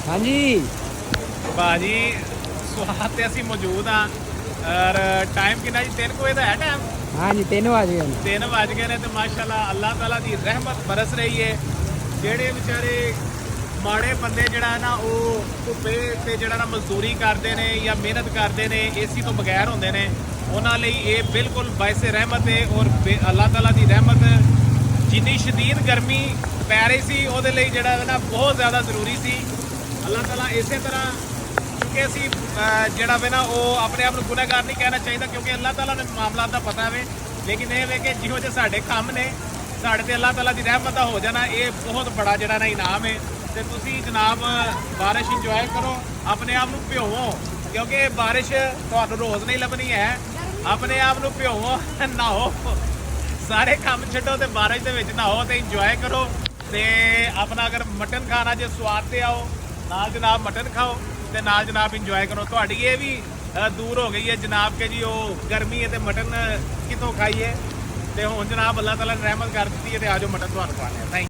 हाँ जी। भाजी स्वाद ते ਅਸੀਂ ਮੌਜੂਦ ਆ ਔਰ ਟਾਈਮ ਕਿੰਨਾ ਜੀ 3 ਵਜੇ ਦਾ ਹੈ ਟਾਈਮ। हाँ जी 3 बज गए। 3 ਵੱਜ ਗਏ ਨੇ ਤੇ ਮਾਸ਼ਾਅੱਲਾ ਅੱਲਾਹ ਤਾਲਾ ਦੀ ਰਹਿਮਤ ਬਰਸ ਰਹੀ ਹੈ। ਜਿਹੜੇ ਵਿਚਾਰੇ ਮਾੜੇ ਬੰਦੇ ਜਿਹੜਾ ਨਾ ਉਹ ਧੁੱਪੇ ਤੇ ਜਿਹੜਾ ਨਾ ਮਜ਼ਦੂਰੀ ਕਰਦੇ ਨੇ ਜਾਂ ਮਿਹਨਤ ਕਰਦੇ ਨੇ ਏਸੀ ਤੋਂ ਬਗੈਰ ਹੁੰਦੇ ਨੇ ਉਹਨਾਂ ਲਈ ਇਹ ਬਿਲਕੁਲ ਬਾਇਸੇ ਰਹਿਮਤ ਹੈ। ਔਰ ਅੱਲਾਹ ਤਾਲਾ ਦੀ ਰਹਿਮਤ ਜਿੰਨੀ ਸ਼ਦੀਦ ਗਰਮੀ ਪੈ ਰਹੀ ਸੀ ਉਹਦੇ ਲਈ ਜਿਹੜਾ ਨਾ ਬਹੁਤ ਜ਼ਿਆਦਾ ਜ਼ਰੂਰੀ ਸੀ। ਅੱਲਾਹ ਤਾਲਾ ਇਸੇ ਤਰ੍ਹਾਂ ਕਿ ਅਸੀਂ ਜਿਹੜਾ ਵੇ ਨਾ ਉਹ ਆਪਣੇ ਆਪ ਨੂੰ ਗੁਨਾਹਗਾਰ ਨਹੀਂ ਕਹਿਣਾ ਚਾਹੀਦਾ ਕਿਉਂਕਿ ਅੱਲਾਹ ਤਾਲਾ ਨੇ ਮਾਮਲਾਤ ਦਾ ਪਤਾ ਵੇ। ਲੇਕਿਨ ਇਹ ਵੇ ਕਿ ਜਿਹੋ ਜਿਹੇ ਸਾਡੇ ਕੰਮ ਨੇ ਸਾਡੇ ਤੇ ਅੱਲਾਹ ਤਾਲਾ ਦੀ ਰਹਿਮਤ ਦਾ ਹੋ ਜਾਣਾ ਇਹ ਬਹੁਤ ਬੜਾ ਜਿਹੜਾ ਨਾ ਇਨਾਮ ਹੈ। ਤੇ ਤੁਸੀਂ ਜਨਾਬ ਬਾਰਿਸ਼ ਇੰਜੋਏ ਕਰੋ, ਆਪਣੇ ਆਪ ਨੂੰ ਭਿਓਵੋ ਕਿਉਂਕਿ ਇਹ ਬਾਰਿਸ਼ ਤੁਹਾਨੂੰ ਰੋਜ਼ ਨਹੀਂ ਲੱਭਣੀ ਹੈ। ਆਪਣੇ ਆਪ ਨੂੰ ਭਿਓਵੋ, ਨਹਾਓ, ਸਾਰੇ ਕੰਮ ਛੱਡੋ ਤੇ ਬਾਰਿਸ਼ ਦੇ ਵਿੱਚ ਨਹਾਓ ਤੇ ਇੰਜੋਏ ਕਰੋ। ਤੇ ਆਪਣਾ ਅਗਰ ਮਟਨ ਖਾਣਾ ਜੇ ਸਵਾਦ ਤੇ ਆਓ ਨਾਲ ਜਨਾਬ ਮਟਨ ਖਾਓ ਤੇ ਨਾਲ ਜਨਾਬ ਇੰਜੋਏ ਕਰੋ। ਤੁਹਾਡੀ ਇਹ ਵੀ ਦੂਰ ਹੋ ਗਈ ਹੈ ਜਨਾਬ ਕਿ ਜੀ ਉਹ ਗਰਮੀ ਹੈ ਤੇ ਮਟਨ ਕਿਤੋਂ ਖਾਈਏ ਤੇ ਹੁਣ ਜਨਾਬ ਅੱਲਾਹ ਤਾਲਾ ਨੇ ਰਹਿਮਤ ਕਰ ਦਿੱਤੀ ਹੈ ਤੇ ਆਜੋ ਮਟਨ ਤੁਹਾਨੂੰ ਖਵਾਉਂਦੇ ਹਾਂ। ਥੈਂਕ